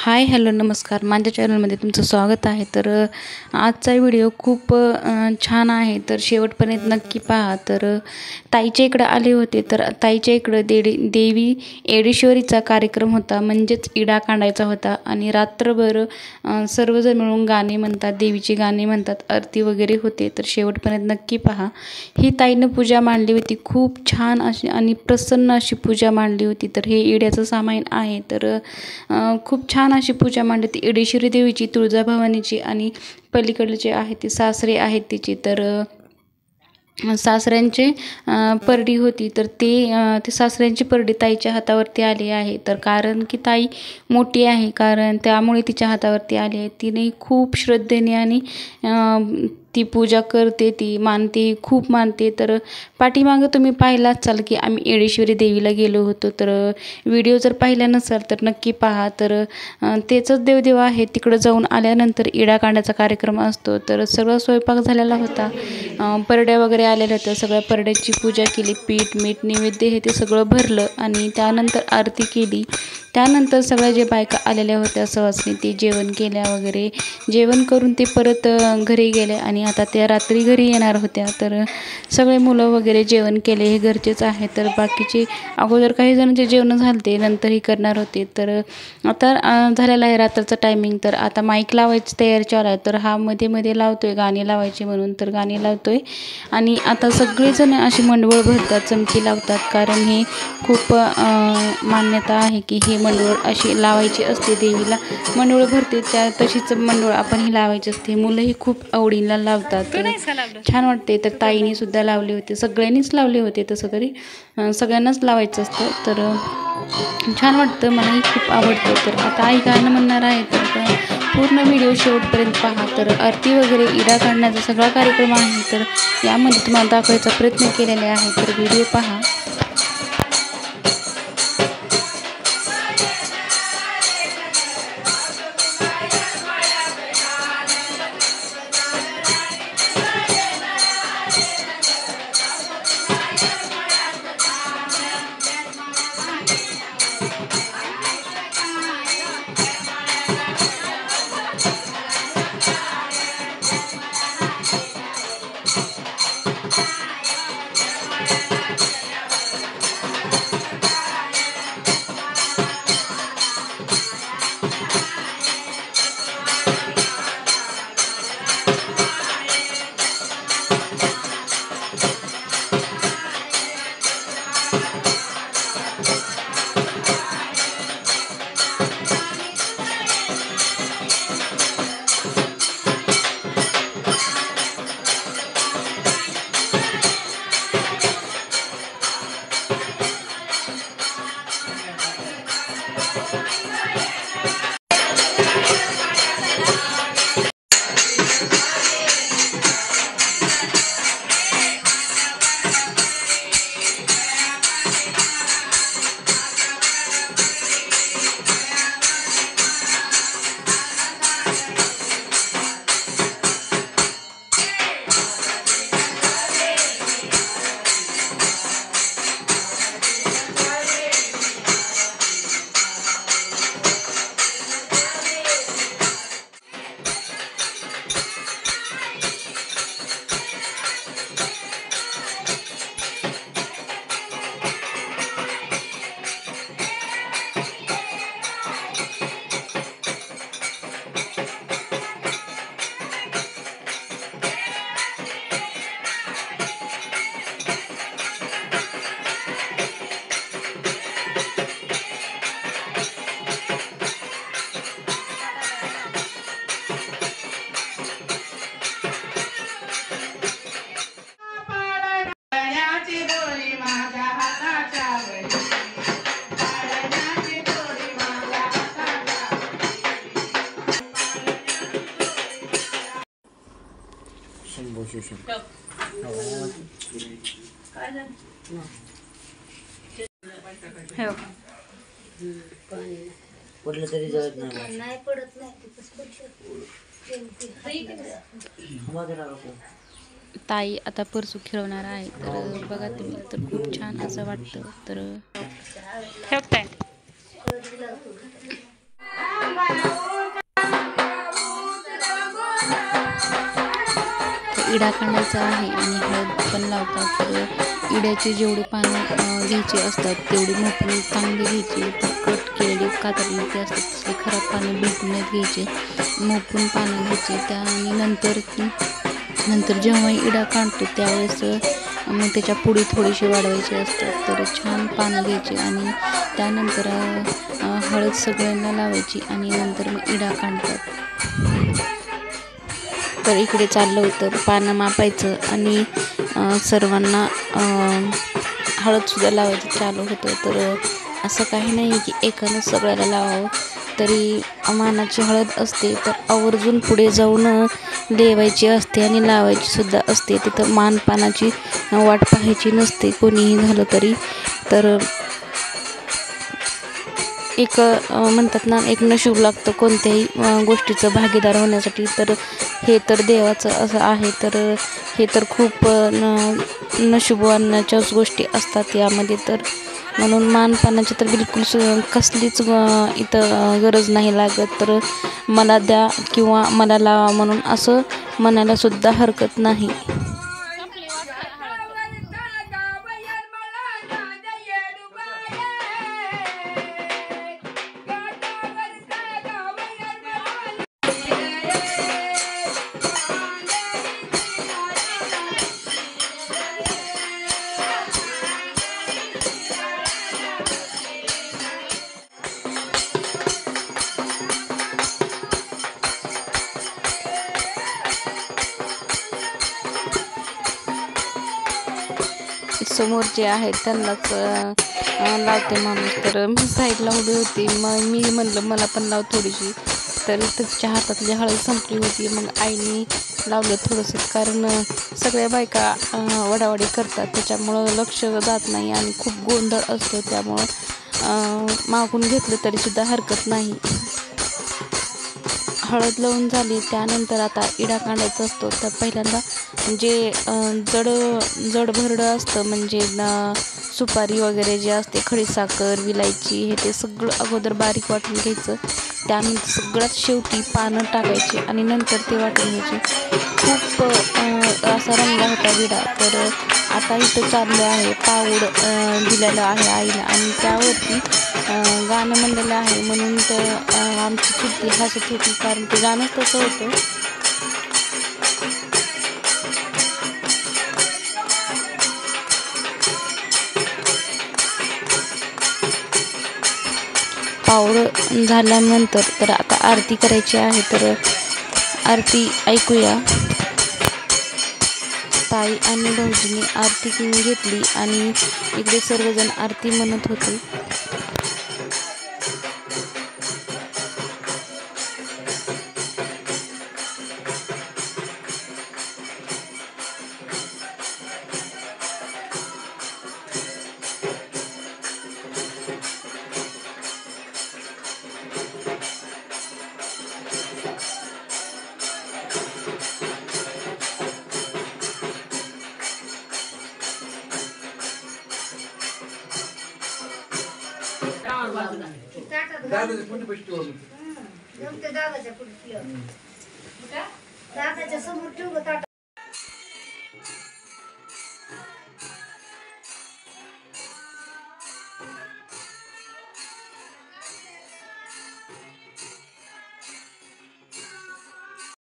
Hi hello नमस्कार, माझ्या चॅनलमध्ये तुमचं स्वागत आहे। तर आजचा व्हिडिओ खूप छान आहे, तर शेवटपर्यंत नक्की पहा। तर ताईच्या इकडे आले होते, तर ताईच्या इकडे देवी येडेश्वरीचा कार्यक्रम होता, म्हणजेच इडा काढायचा होता। आणि रात्रभर सर्वजण मिळून गाणे म्हणतात, देवीची गाणे म्हणतात, आरती वगैरे होते। तर शेवटपर्यंत नक्की पहा। ही ताईनं पूजा मांडली होती, खूप छान अशी आणि प्रसन्न अशी पूजा मांडली होती। तर हे इड्याचं सामान आहे, तर खूप छान अशी पूजा मांडली होती येडेश्वरी देवीची, तुळजाभवानीची। आणि पलीकडले जे आहे ते सासरे आहेत तिचे, तर सासऱ्यांचे परडी होती, तर ते सासऱ्यांची परडी ताईच्या हातावरती आली आहे। तर कारण की ताई मोठी आहे, कारण त्यामुळे तिच्या हातावरती आली आहे। तिने खूप श्रद्धेने आणि ती पूजा करते, ती मानते, खूप मानते। तर पाठीमागं तुम्ही पाहिलाच असाल की आम्ही येडेश्वरी देवीला गेलो होतो, तर व्हिडिओ जर पाहिला नसाल तर नक्की पहा। तर तेचंच देवदेव आहे, तिकडं जाऊन आल्यानंतर इडा काढण्याचा कार्यक्रम असतो। तर सगळं स्वयंपाक झालेला होता, परड्या वगैरे आलेल्या होत्या, सगळ्या परड्याची पूजा केली, पीठ मीठ नैवेद्य हे ते सगळं भरलं आणि त्यानंतर आरती केली। त्यानंतर सगळ्या जे बायका आलेल्या होत्या सवासणी, ते जेवण केल्या वगैरे, जेवण करून ते परत घरी गेले आणि आता त्या रात्री घरी येणार होत्या। तर सगळे मुलं वगैरे जेवण केले, हे घरचेच आहे। तर बाकीचे अगोदर काही जणांचे जेवण झालते, नंतरही करणार होते। तर आता झालेला आहे रात्रीचा टायमिंग, तर आता माईक लावायची तयारी चालू आहे। तर हा मध्ये मध्ये लावतोय गाणी लावायची म्हणून, तर गाणी लावतोय। आणि आता सगळेजण अशी मंडळ भरतात, चमकी लावतात, कारण हे खूप मान्यता आहे की हे मंडळ अशी लावायची असते, देवीला मंडळ भरते त्या तशीच मंडळ आपण ही लावायची असते। मुलंही खूप आवडीला लावतात, तर छान वाटते। तर ताईने सुद्धा लावले होते, सगळ्यांनीच लावले होते, तसं तरी सगळ्यांनाच लावायचं असतं। तर छान वाटतं, मलाही खूप आवडतं। तर आता आई गाणं म्हणणार आहे, तर पूर्ण व्हिडिओ शेवटपर्यंत पहा। तर आरती वगैरे इडा काढण्याचा सगळा कार्यक्रम आहे, तर यामध्ये तुम्हाला दाखवायचा प्रयत्न केलेला आहे, तर व्हिडिओ पहा। पडलं तरी जात नाही पडत नाही। ताई आता परसू खेळवणार आहे, तर बघा तुम्ही, तर खूप छान असं वाटतं। तर ठेवताय इडा काढायचा आहे आणि हळद पण लावतात. तर इड्याचे जेवढे पानं घ्यायचे असतात तेवढे मोठे चांगले घ्यायचे. तर कट केलेले कातरलेले ते असतात तसले खराब पानं बिलकुल नाहीत घ्यायचे, मोपून पानं घ्यायचे. त्या आणि नंतर जेव्हा इडा काढतो त्यावेळेस मग त्याच्या पुढे थोडीशी वाढवायची असतात. तर छान पानं घ्यायची आणि त्यानंतर हळद सगळ्यांना लावायची आणि नंतर मग इडा काढतात. तर इकडे चाललं होतं पानं मापायचं आणि सर्वांना हळदसुद्धा लावायचं चालू होतं. तर असं काही नाही की एकानं सगळ्याला लावावं, तरी मानाची हळद असते तर आवर्जून पुढे जाऊन लेवायची असते आणि लावायची सुद्धा असते. तिथं मानपानाची वाट पाहायची नसते कोणीही झालं तरी. तर एक म्हणतात ना, एक नशीब लागतं कोणत्याही गोष्टीचं भागीदार होण्यासाठी. तर हे तर देवाचं असं आहे. तर हे तर खूप नशिबवानाच्याच गोष्टी असतात यामध्ये. तर म्हणून मानपानाची तर बिलकुल कसलीच इथं गरज नाही लागत. तर मला द्या किंवा मला लावा म्हणून असं म्हणायला सुद्धा हरकत नाही. समोर जे आहेत त्यांनाच लावते माणूस. तर मी साईडला उभी होती, मग मी म्हणलं मला पण लाव थोडीशी. तर तिच्या हातातली हळद संपली होती. मग आईने लावलं थोडंसं, कारण सगळ्या बायका वडावडी करतात त्याच्यामुळं लक्ष जात नाही आणि खूप गोंधळ असतो. त्यामुळं मागून घेतलं तरीसुद्धा हरकत नाही. हळद लावून झाली त्यानंतर आता इडा काढायचा असतो. तर पहिल्यांदा जे जडभरडं असतं म्हणजे सुपारी वगैरे जे असते, खडीसाखर, विलायची, हे ते सगळं अगोदर बारीक वाटून घ्यायचं. त्यानंतर सगळ्यात शेवटी पानं टाकायची आणि नंतर ते वाटून घ्यायचे. खूप असा रंगला होता विडा. तर आता इथं चाललं आहे पाऊड दिलेलं आहे आईला आणि त्यावरती गाणं म्हणलेलं आहे. म्हणून तर आमची चुलती हसत होती, कारण ते गाणंच तसं होतं. पाऊड झाल्यानंतर तर आता आरती करायची आहे. तर आरती ऐकूया. ताई आणि भाऊजींनी आरती घेतली आणि इकडे सर्वजण आरती म्हणत होते. दादाच्या समोर ठेवलं ताट.